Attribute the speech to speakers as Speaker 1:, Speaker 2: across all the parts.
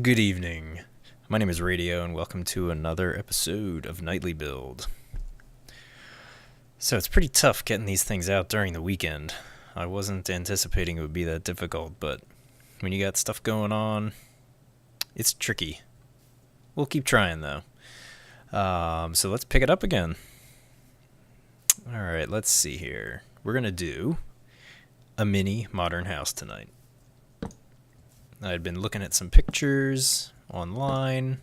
Speaker 1: Good evening. My name is Radio, and welcome to another episode of Nightly Build. So it's pretty tough getting these things out during the weekend. I wasn't anticipating it would be that difficult, but when you got stuff going on, it's tricky. We'll keep trying, though. So let's pick it up again. Alright, let's see here. We're going to do a mini modern house tonight. I'd been looking at some pictures online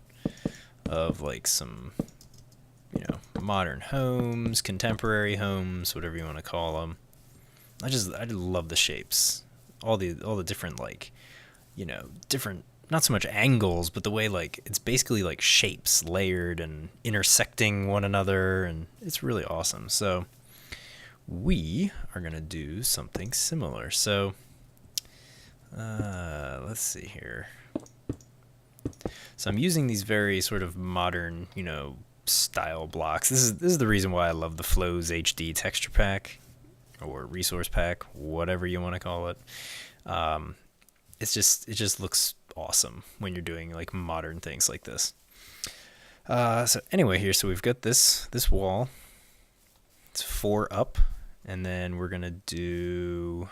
Speaker 1: of like some, modern homes, contemporary homes, whatever you want to call them. I love the shapes, all the different different, not so much angles, but the way it's basically like shapes layered and intersecting one another, and it's really awesome. So we are gonna do something similar. So let's see here. So I'm using these very sort of modern, style blocks. This is the reason why I love the Flows HD texture pack or resource pack, whatever you want to call it. It just looks awesome when you're doing like modern things like this. So anyway, here, so we've got this wall. It's 4 up, and then we're gonna do.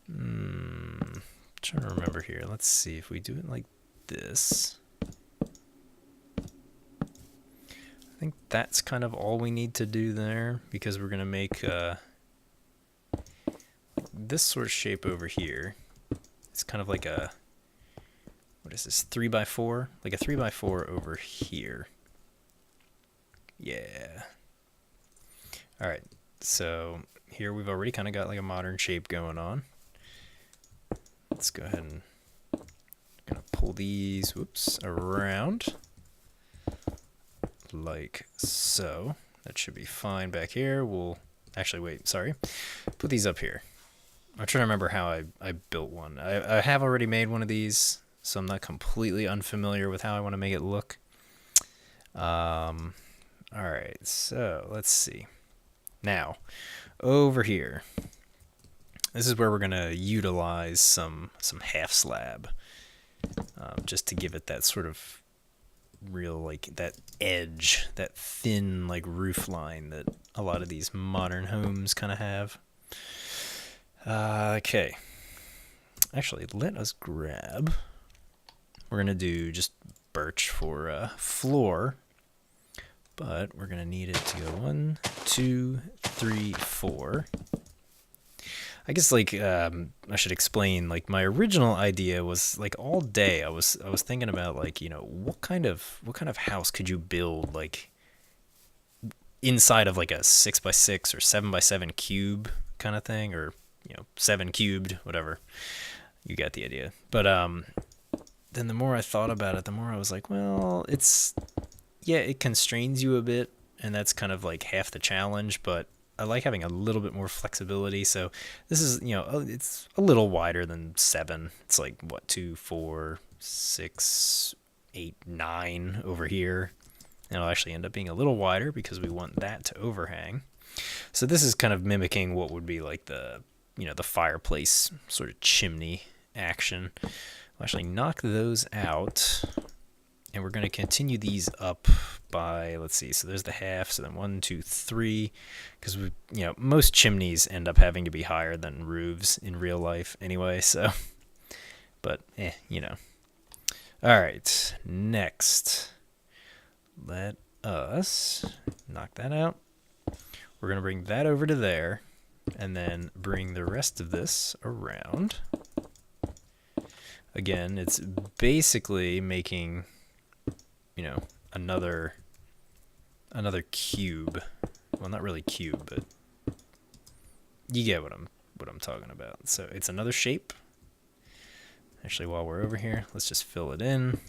Speaker 1: Trying to remember here. Let's see if we do it like this. I think that's kind of all we need to do there, because we're gonna make this sort of shape over here. It's kind of like a, what is this, 3x4? Like a 3x4 over here. Yeah. All right. So here we've already kind of got like a modern shape going on. Let's go ahead and gonna pull these around like so. That should be fine back here. We'll actually put these up here. I'm trying to remember how I built one. I have already made one of these, so I'm not completely unfamiliar with how I want to make it look. All right, so let's see. Now, over here, this is where we're gonna utilize some half slab, just to give it that sort of real, that edge, that thin roof line that a lot of these modern homes kind of have. Okay. Actually, let us grab. We're gonna do just birch for floor, but we're gonna need it to go 1, 2, 3, 4. I guess I should explain, my original idea was all day I was thinking about what kind of house could you build inside of a 6x6 or 7x7 cube kind of thing, or 7 cubed, whatever. You get the idea. But then the more I thought about it, the more I was like, well, it constrains you a bit, and that's kind of half the challenge, but I like having a little bit more flexibility. So this is, it's a little wider than 7. It's 2, 4, 6, 8, 9 over here. And it'll actually end up being a little wider because we want that to overhang. So this is kind of mimicking what would be the fireplace sort of chimney action. We'll actually knock those out. And we're going to continue these up by, let's see, so there's the half, so then 1, 2, 3, because most chimneys end up having to be higher than roofs in real life anyway, so, but, All right, next, let us knock that out. We're going to bring that over to there, and then bring the rest of this around. Again, it's basically making another cube. Well, not really cube, but you get what I'm talking about. So it's another shape. Actually, while we're over here, let's just fill it in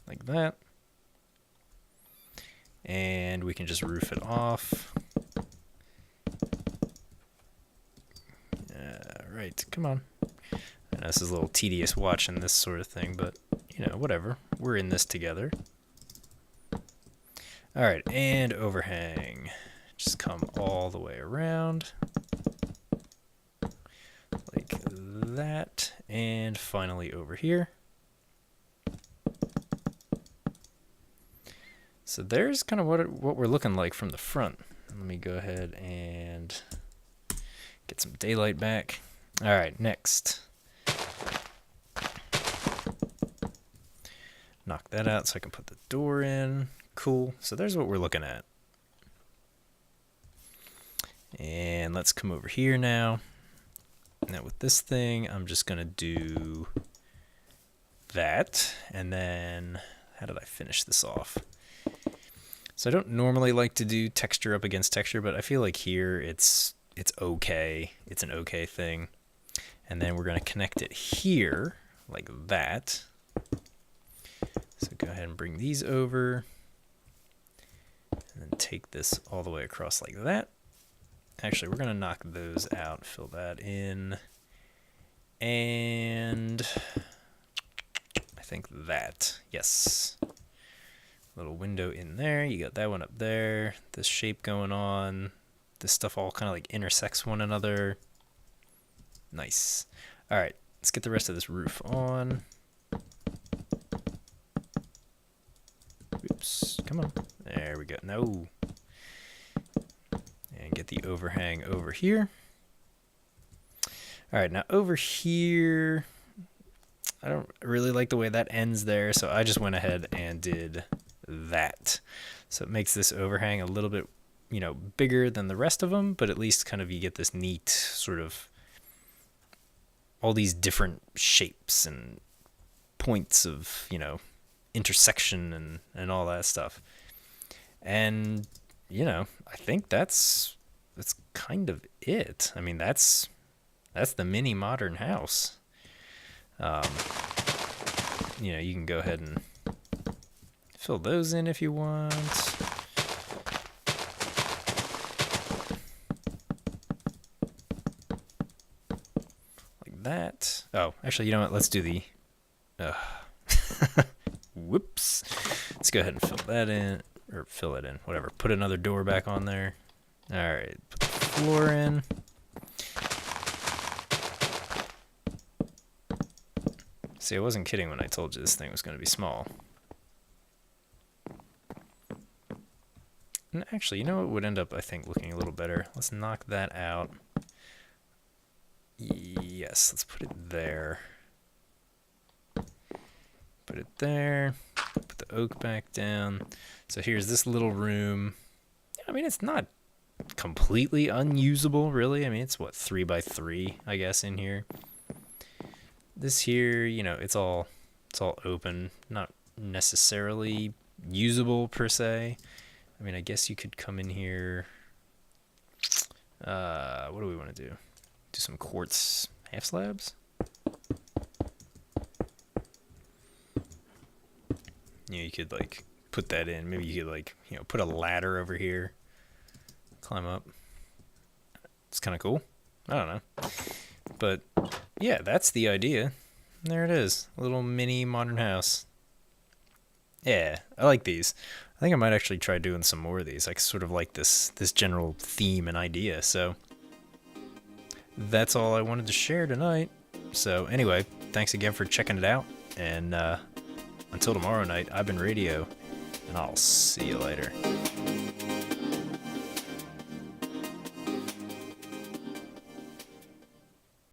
Speaker 1: like that, and we can just roof it off. Right, come on. I know this is a little tedious watching this sort of thing, but whatever. We're in this together. All right, and overhang. Just come all the way around like that. And finally over here. So there's kind of what we're looking like from the front. Let me go ahead and get some daylight back. All right, next. Knock that out so I can put the door in. Cool. So there's what we're looking at. And let's come over here now. Now with this thing, I'm just going to do that. And then, how did I finish this off? So I don't normally like to do texture up against texture, but I feel like here it's okay. It's an okay thing. And then we're going to connect it here like that. So go ahead and bring these over. And then take this all the way across like that. Actually, we're going to knock those out, fill that in. And I think that, yes. Little window in there. You got that one up there. This shape going on. This stuff all kind of like intersects one another. Nice. All right, let's get the rest of this roof on. Oops, come on. There we go. No. And get the overhang over here. All right, now over here, I don't really like the way that ends there, so I just went ahead and did that. So it makes this overhang a little bit, bigger than the rest of them, but at least kind of you get this neat sort of all these different shapes and points of, intersection and all that stuff. And, I think that's kind of it. I mean, that's the mini modern house. You can go ahead and fill those in if you want. Like that. Oh, actually, you know what? Let's do the... Whoops. Let's go ahead and fill that in. Or fill it in. Whatever. Put another door back on there. Alright. Put the floor in. See, I wasn't kidding when I told you this thing was going to be small. And actually, you know what would end up, I think, looking a little better? Let's knock that out. Yes, let's put it there. Put it there. Put the oak back down. So here's this little room. I mean, it's not completely unusable, really. I mean, it's what, 3 by 3, I guess, in here. This here, it's all open, not necessarily usable per se. I mean, I guess you could come in here. What do we want to do? Do some quartz half slabs? You could like put that in. Maybe you could like, put a ladder over here. Climb up. It's kind of cool. I don't know. But yeah, that's the idea. There it is. A little mini modern house. Yeah, I like these. I think I might actually try doing some more of these. I sort of like this general theme and idea. So that's all I wanted to share tonight. So anyway, thanks again for checking it out. And until tomorrow night, I've been Radio, and I'll see you later.